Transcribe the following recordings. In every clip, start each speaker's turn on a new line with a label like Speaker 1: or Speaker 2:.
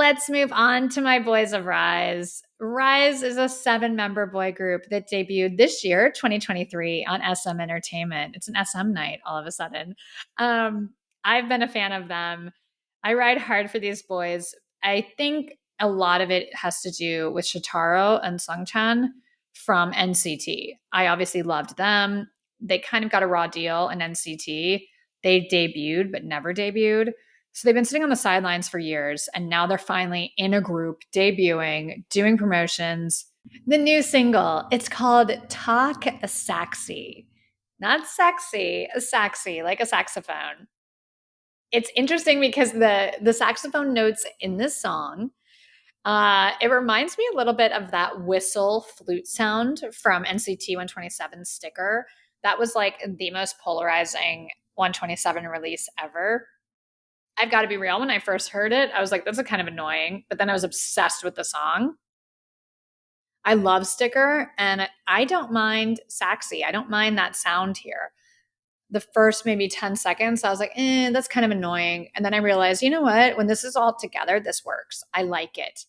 Speaker 1: Let's move on to my boys of RIIZE. RIIZE is a 7-member boy group that debuted this year, 2023, on SM Entertainment. It's an SM night all of a sudden. I've been a fan of them. I ride hard for these boys. I think a lot of it has to do with Shotaro and Sungchan from NCT. I obviously loved them. They kind of got a raw deal in NCT. They debuted, but never debuted. So they've been sitting on the sidelines for years, and now they're finally in a group, debuting, doing promotions. The new single, it's called Talk Saxy. Not sexy, a saxy, like a saxophone. It's interesting because the saxophone notes in this song, it reminds me a little bit of that whistle flute sound from NCT 127 Sticker. That was like the most polarizing 127 release ever. I've got to be real. When I first heard it, I was like, that's a kind of annoying. But then I was obsessed with the song. I love Sticker, and I don't mind Saxy. I don't mind that sound here. The first maybe 10 seconds, I was like, that's kind of annoying. And then I realized, you know what? When this is all together, this works. I like it.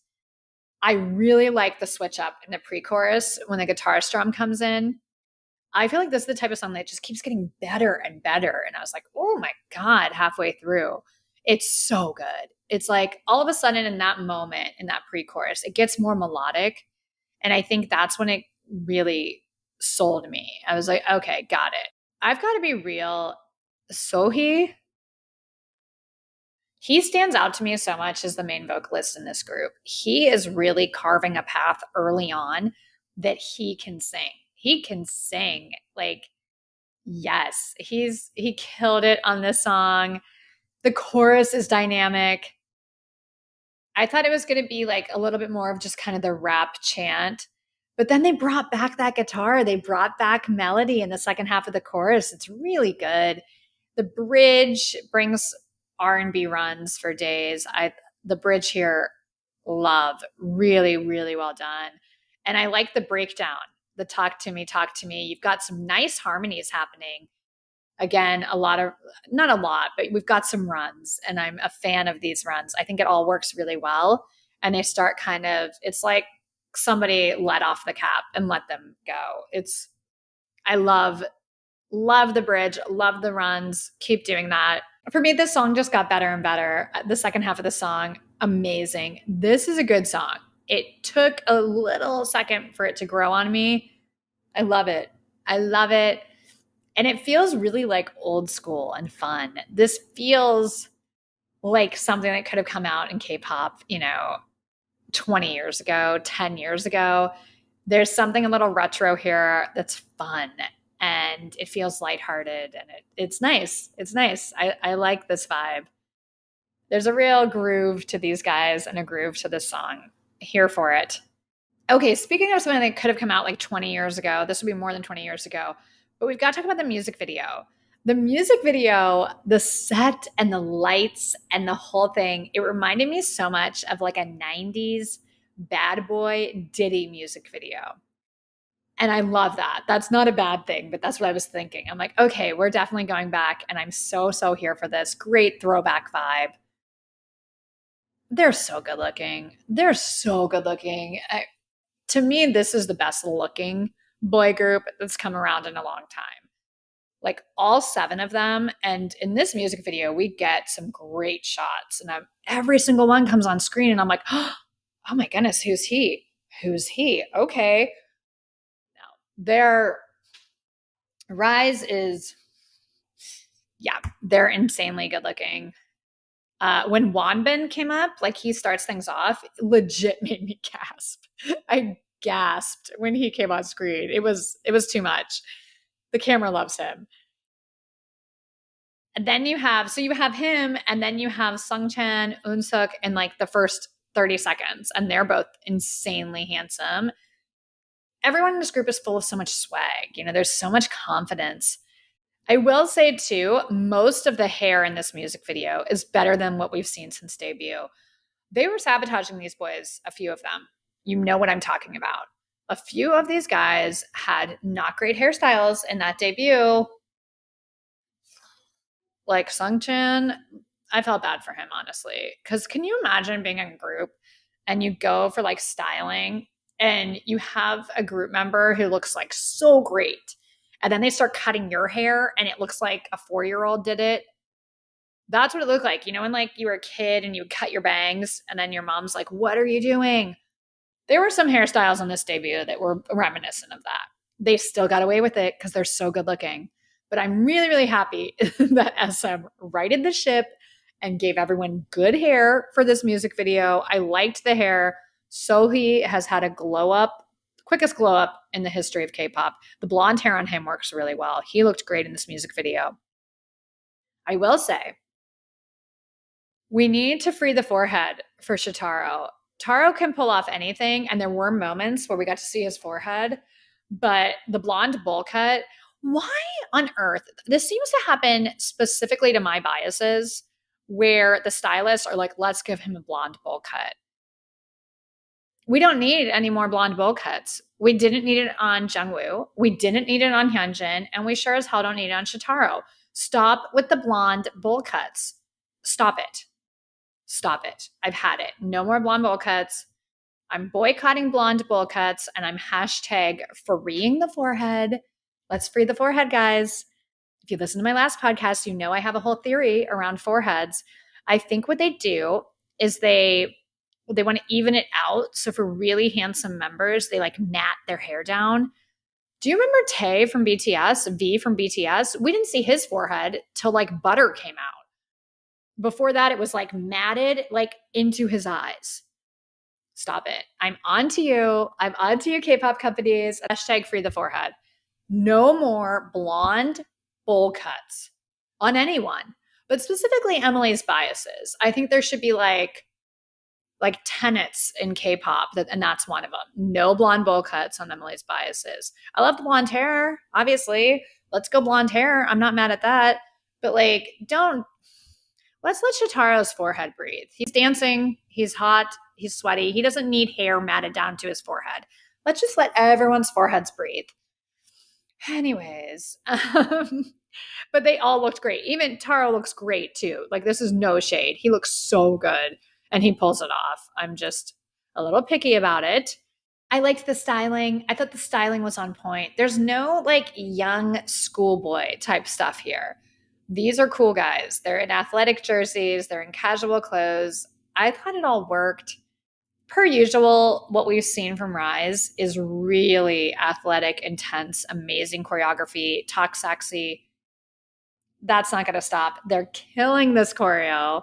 Speaker 1: I really like the switch up in the pre-chorus when the guitar strum comes in. I feel like this is the type of song that just keeps getting better and better. And I was like, oh my God, halfway through. It's so good. It's like all of a sudden in that moment, in that pre-chorus, it gets more melodic. And I think that's when it really sold me. I was like, okay, got it. I've got to be real. Sohee, he stands out to me so much as the main vocalist in this group. He is really carving a path early on that he can sing. He can sing. Like, yes, he killed it on this song. The chorus is dynamic. I thought it was going to be like a little bit more of just kind of the rap chant, but then they brought back that guitar. They brought back melody in the second half of the chorus. It's really good. The bridge brings R&B runs for days. The bridge here, love, really, really well done. And I like the breakdown, the talk to me. You've got some nice harmonies happening. Again, not a lot, but we've got some runs, and I'm a fan of these runs. I think it all works really well. And they start it's like somebody let off the cap and let them go. I love the bridge, love the runs, keep doing that. For me, this song just got better and better. The second half of the song, amazing. This is a good song. It took a little second for it to grow on me. I love it. And it feels really like old school and fun. This feels like something that could have come out in K-pop, 20 years ago, 10 years ago. There's something a little retro here that's fun, and it feels lighthearted, and it's nice. It's nice. I like this vibe. There's a real groove to these guys and a groove to this song. Here for it. Okay, speaking of something that could have come out like 20 years ago, this would be more than 20 years ago, but we've got to talk about the music video. The music video, the set and the lights and the whole thing, it reminded me so much of like a 90s bad boy Diddy music video. And I love that. That's not a bad thing, but that's what I was thinking. I'm like, okay, we're definitely going back, and I'm so here for this. Great throwback vibe. They're so good looking. To me, this is the best looking boy group that's come around in a long time. Like all 7 of them. And in this music video, we get some great shots. And every single one comes on screen, and I'm like, oh my goodness, who's he? Okay. Now, RIIZE is, they're insanely good looking. When Wanbin came up, like he starts things off, it legit made me gasp. I gasped when he came on screen. It was too much. The camera loves him. And then you have him, and then you have Sungchan, Eunsook in like the first 30 seconds, and they're both insanely handsome. Everyone in this group is full of so much swag. There's so much confidence. I will say too, most of the hair in this music video is better than what we've seen since debut. They were sabotaging these boys, a few of them. You know what I'm talking about. A few of these guys had not great hairstyles in that debut. Like Sungchan, I felt bad for him, honestly. Because can you imagine being in a group and you go for like styling and you have a group member who looks like so great. And then they start cutting your hair and it looks like a 4-year-old did it. That's what it looked like. You know, when like you were a kid and you would cut your bangs and then your mom's like, what are you doing? There were some hairstyles on this debut that were reminiscent of that. They still got away with it because they're so good looking. But I'm really, really happy that SM righted the ship and gave everyone good hair for this music video. I liked the hair. Sohee has had a glow up, quickest glow up in the history of K-pop. The blonde hair on him works really well. He looked great in this music video. I will say, we need to free the forehead for Shotaro. Taro can pull off anything, and there were moments where we got to see his forehead, but the blonde bowl cut, why on earth? This seems to happen specifically to my biases, where the stylists are like, let's give him a blonde bowl cut. We don't need any more blonde bowl cuts. We didn't need it on Jungwoo. We didn't need it on Hyunjin, and we sure as hell don't need it on Shotaro. Stop with the blonde bowl cuts. Stop it. Stop it. I've had it. No more blonde bowl cuts. I'm boycotting blonde bowl cuts and I'm hashtag freeing the forehead. Let's free the forehead, guys. If you listen to my last podcast, you know I have a whole theory around foreheads. I think what they do is they want to even it out. So for really handsome members, they like mat their hair down. Do you remember Tae from BTS, V from BTS? We didn't see his forehead till like Butter came out. Before that, it was like matted like into his eyes. Stop it. I'm on to you. I'm on to you, K-pop companies. Hashtag free the forehead. No more blonde bowl cuts on anyone, but specifically Emily's biases. I think there should be like tenets in K-pop, and that's one of them. No blonde bowl cuts on Emily's biases. I love the blonde hair, obviously. Let's go blonde hair. I'm not mad at that. But like, let's let Shotaro's forehead breathe. He's dancing. He's hot. He's sweaty. He doesn't need hair matted down to his forehead. Let's just let everyone's foreheads breathe. Anyways, but they all looked great. Even Taro looks great too. Like this is no shade. He looks so good and he pulls it off. I'm just a little picky about it. I liked the styling. I thought the styling was on point. There's no like young schoolboy type stuff here. These are cool guys. They're in athletic jerseys. They're in casual clothes. I thought it all worked. Per usual, what we've seen from RIIZE is really athletic, intense, amazing choreography. Talk Saxy. That's not going to stop. They're killing this choreo.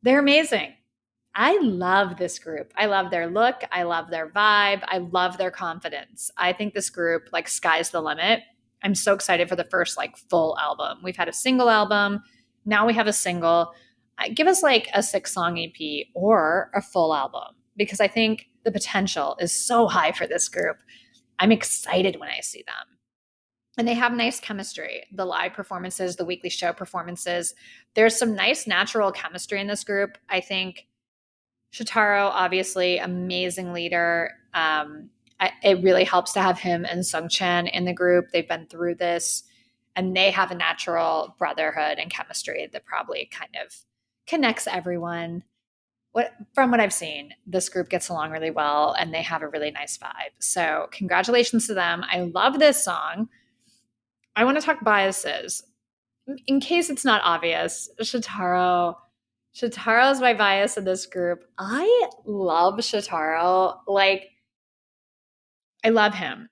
Speaker 1: They're amazing. I love this group. I love their look. I love their vibe. I love their confidence. I think this group, like, sky's the limit. I'm so excited for the first like full album. We've had a single album. Now we have a single. Give us like a 6-song EP or a full album because I think the potential is so high for this group. I'm excited when I see them. And they have nice chemistry. The live performances, the weekly show performances. There's some nice natural chemistry in this group. I think Shotaro, obviously, amazing leader. It really helps to have him and Sungchan in the group. They've been through this, and they have a natural brotherhood and chemistry that probably kind of connects everyone. From what I've seen, this group gets along really well, and they have a really nice vibe. So congratulations to them. I love this song. I want to talk biases. In case it's not obvious, Shotaro is my bias in this group. I love Shotaro. Like, I love him.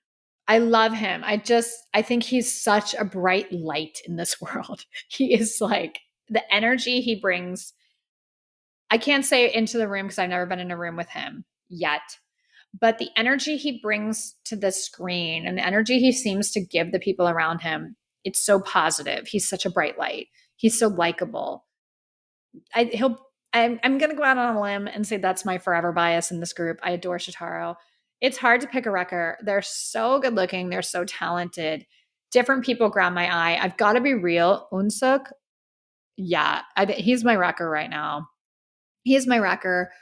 Speaker 1: I think he's such a bright light in this world. He is like the energy he brings. I can't say into the room because I've never been in a room with him yet, but the energy he brings to the screen and the energy he seems to give the people around him, it's so positive. He's such a bright light. He's so likable. I'm going to go out on a limb and say that's my forever bias in this group. I adore Shotaro. It's hard to pick a wrecker. They're so good looking. They're so talented. Different people grab my eye. I've got to be real. Unsuk, yeah, he's my wrecker right now. He's my wrecker.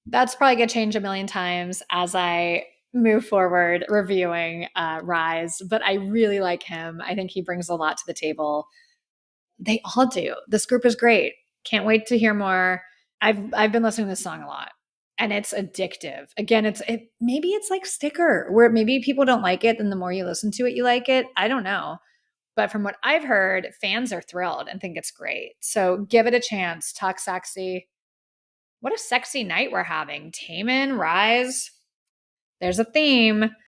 Speaker 1: That's probably going to change a million times as I move forward reviewing RIIZE, but I really like him. I think he brings a lot to the table. They all do. This group is great. Can't wait to hear more. I've been listening to this song a lot, and it's addictive. Again, maybe it's like Sticker, where maybe people don't like it, and the more you listen to it, you like it. I don't know. But from what I've heard, fans are thrilled and think it's great. So give it a chance. Talk Sexy. What a sexy night we're having. Taemin, RIIZE. There's a theme.